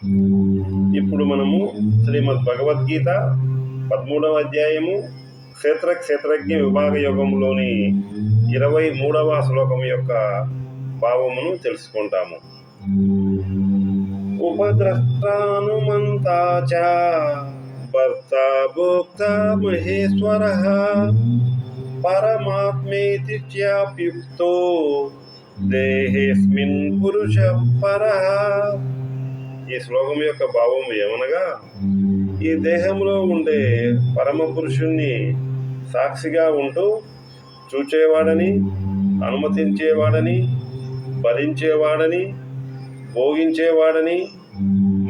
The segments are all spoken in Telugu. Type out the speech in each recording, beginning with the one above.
ఇప్పుడు మనము శ్రీమద్ భగవద్గీత 13వ అధ్యాయము క్షేత్రజ్ఞ విభాగ యోగంలోని 23వ శ్లోకం యొక్క భావమును తెలుసుకుంటాము. ఉపద్రష్టానుమంతా చ భర్త భోక్త మహేశ్వరః పరమాత్మేతి చాప్యుక్తో దేహేస్మిన్ పురుష పరః. ఈ శ్లోకం యొక్క భావం ఏమనగా, ఈ దేహంలో ఉండే పరమ పురుషుణ్ణి సాక్షిగా ఉంటూ చూచేవాడని, అనుమతించేవాడని, భరించేవాడని, భోగించేవాడని,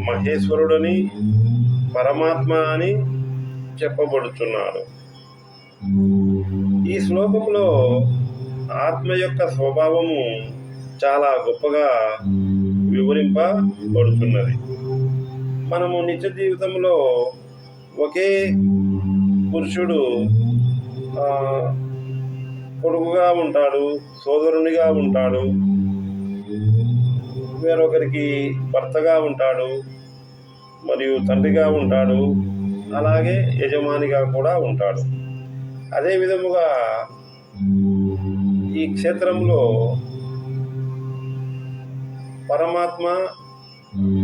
మహేశ్వరుడని, పరమాత్మ అని చెప్పబడుచున్నాడు. ఈ శ్లోకంలో ఆత్మ యొక్క స్వభావము చాలా గొప్పగా వివరింపబడుతున్నది. మనము నిత్య జీవితంలో ఒకే పురుషుడు కొడుకుగా ఉంటాడు, సోదరునిగా ఉంటాడు, వేరొకరికి భర్తగా ఉంటాడు, మరియు తండ్రిగా ఉంటాడు, అలాగే యజమానిగా కూడా ఉంటాడు. అదే విధముగా ఈ క్షేత్రంలో పరమాత్మ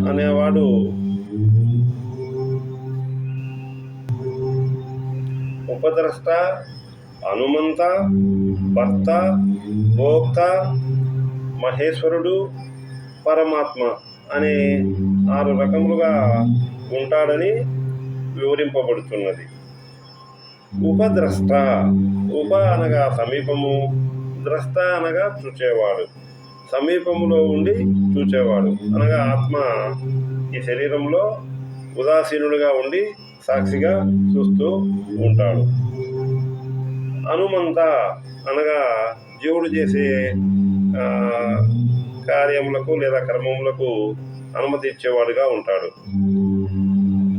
అనేవాడు ఉపద్రష్ట, హనుమంత, భర్త, భోక్త, మహేశ్వరుడు, పరమాత్మ అనే 6 రకములుగా ఉంటాడని వివరింపబడుతున్నది. ఉపద్రష్ట, ఉప అనగా సమీపము, ద్రష్ట అనగా చూచేవాడు. సమీపములో ఉండి చూచేవాడు అనగా ఆత్మ ఈ శరీరంలో ఉదాసీనుడిగా ఉండి సాక్షిగా చూస్తూ ఉంటాడు. హనుమంత అనగా జీవుడు చేసే కార్యములకు లేదా కర్మములకు అనుమతి ఇచ్చేవాడుగా ఉంటాడు.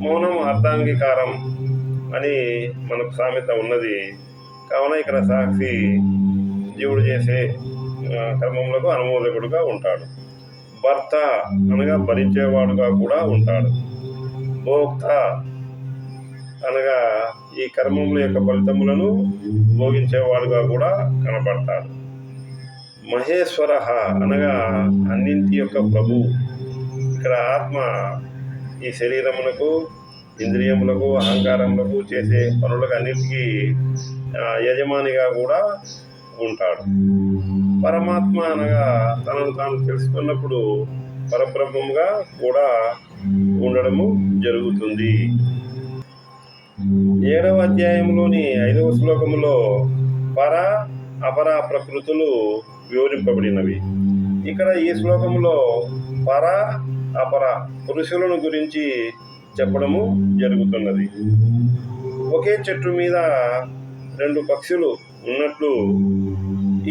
మౌనం అర్ధాంగీకారం అని మనకు సామెత ఉన్నది. కావున ఇక్కడ సాక్షి జీవుడు చేసే కర్మములకు అనుమోదకుడుగా ఉంటాడు. భర్త అనగా భరించేవాడుగా కూడా ఉంటాడు. భోక్త అనగా ఈ కర్మముల యొక్క ఫలితములను భోగించేవాడుగా కూడా కనపడతాడు. మహేశ్వర అనగా అన్నింటి యొక్క ప్రభు. ఇక్కడ ఆత్మ ఈ శరీరములకు, ఇంద్రియములకు, అహంకారములకు, చేసే పనులకు అన్నిటికీ యజమానిగా కూడా ఉంటాడు. పరమాత్మ అనగా తనను తాను తెలుసుకున్నప్పుడు పరబ్రహ్మముగా కూడా ఉండడము జరుగుతుంది. 7వ అధ్యాయంలోని 5వ శ్లోకములో పర అపర ప్రకృతులు వివరింపబడినవి. ఇక్కడ ఈ శ్లోకంలో పర అపర పురుషులను గురించి చెప్పడము జరుగుతున్నది. ఒకే చెట్టు మీద 2 పక్షులు ఉన్నట్లు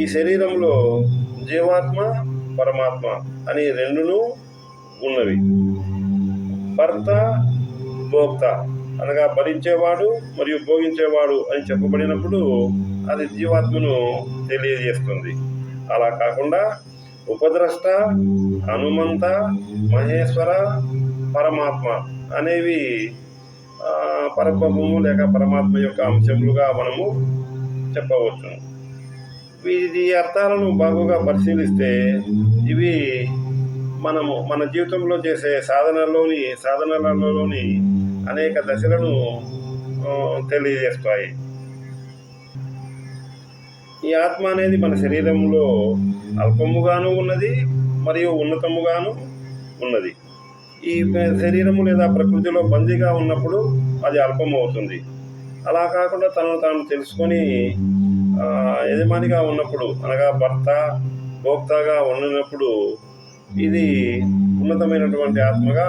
ఈ శరీరంలో జీవాత్మ, పరమాత్మ అని 2 ఉన్నవి. భర్త, భోక్త అనగా భరించేవాడు మరియు భోగించేవాడు అని చెప్పబడినప్పుడు అది జీవాత్మను తెలియజేస్తుంది. అలా కాకుండా ఉపద్రష్ట, హనుమంత, మహేశ్వర, పరమాత్మ అనేవి పరబ్రహ్మము లేక పరమాత్మ యొక్క అంశములుగా మనము చెప్పవచ్చు. వీటి అర్థాలను బాగుగా పరిశీలిస్తే ఇవి మనము మన జీవితంలో చేసే సాధనలలోని అనేక దశలను తెలియజేస్తాయి. ఈ ఆత్మ అనేది మన శరీరంలో అల్పముగాను ఉన్నది మరియు ఉన్నతముగాను ఉన్నది. ఈ శరీరము లేదా ప్రకృతిలో బందీగా ఉన్నప్పుడు అది అల్పమవుతుంది. అలా కాకుండా తనను తాను తెలుసుకొని యజమానిగా ఉన్నప్పుడు అనగా భర్త, భోక్తగా ఉన్నప్పుడు ఇది ఉన్నతమైనటువంటి ఆత్మగా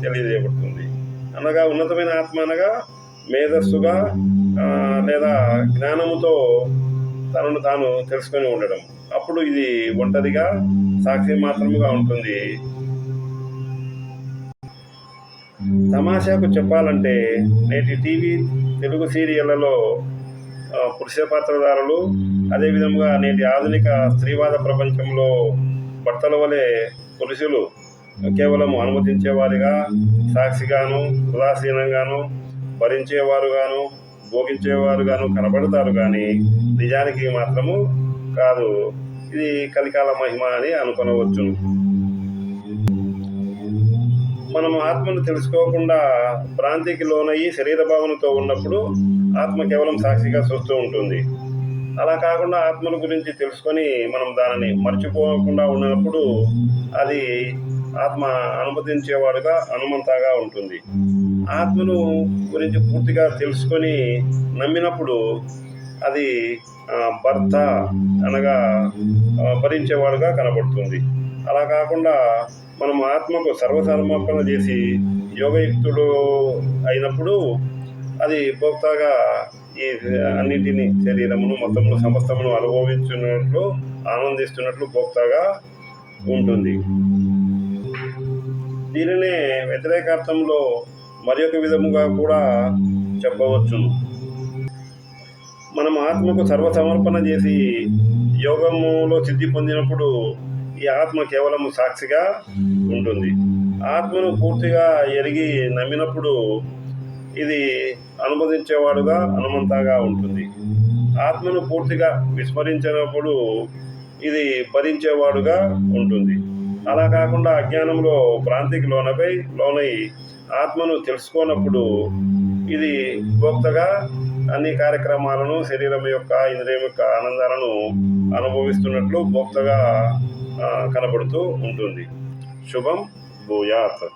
తెలియజేయబడుతుంది. అనగా ఉన్నతమైన ఆత్మ అనగా మేధస్సుగా లేదా జ్ఞానముతో తనను తాను తెలుసుకొని ఉండడం. అప్పుడు ఇది ఒంటరిగా సాక్షి మాత్రముగా ఉంటుంది. తమాషాకు చెప్పాలంటే నేటి టీవీ, తెలుగు సీరియళ్లలో పురుష పాత్రధారులు, అదేవిధంగా నేటి ఆధునిక స్త్రీవాద ప్రపంచంలో భర్తల వలె పురుషులు కేవలం అనుమతించేవారిగా, సాక్షిగాను, ఉదాసీనంగాను, భరించేవారుగాను, భోగించేవారుగాను కనబడతారు కానీ నిజానికి మాత్రము కాదు. ఇది కలికాల మహిమ అని అనుకొనవచ్చును. మనము ఆత్మను తెలుసుకోకుండా భ్రాంతికి లోనయ్యి శరీర భావనతో ఉన్నప్పుడు ఆత్మ కేవలం సాక్షిగా చూస్తూ ఉంటుంది. అలా కాకుండా ఆత్మల గురించి తెలుసుకొని మనం దానిని మర్చిపోకుండా ఉన్నప్పుడు అది ఆత్మ అనుమతించేవాడుగా హనుమంతగా ఉంటుంది. ఆత్మను గురించి పూర్తిగా తెలుసుకొని నమ్మినప్పుడు అది భర్త అనగా భరించేవాడుగా కనబడుతుంది. అలా కాకుండా మనం ఆత్మకు సర్వసమర్పణ చేసి యోగయుక్తుడు అయినప్పుడు అది భోక్తగా ఈ అన్నింటినీ శరీరమును మొత్తమును సమస్తమును అనుభవించున్నట్లు ఆనందిస్తున్నట్లు భోక్తగా ఉంటుంది. దీనినే వ్యతిరేకార్థంలో మరి ఒక విధముగా కూడా చెప్పవచ్చును. మనం ఆత్మకు సర్వసమర్పణ చేసి యోగములో సిద్ధి పొందినప్పుడు ఈ ఆత్మ కేవలం సాక్షిగా ఉంటుంది. ఆత్మను పూర్తిగా ఎరిగి నమ్మినప్పుడు ఇది అనుమతించేవాడుగా హనుమంతగా ఉంటుంది. ఆత్మను పూర్తిగా విస్మరించినప్పుడు ఇది భరించేవాడుగా ఉంటుంది. అలా కాకుండా అజ్ఞానంలో భ్రాంతికి లోనై ఆత్మను తెలుసుకోనప్పుడు ఇది భోక్తగా అన్ని కార్యక్రమాలను శరీరం యొక్క ఇంద్రియం యొక్క ఆనందాలను అనుభవిస్తున్నట్లు భోక్తగా కనబడుతూ ఉంటుంది. శుభం భూయాత్.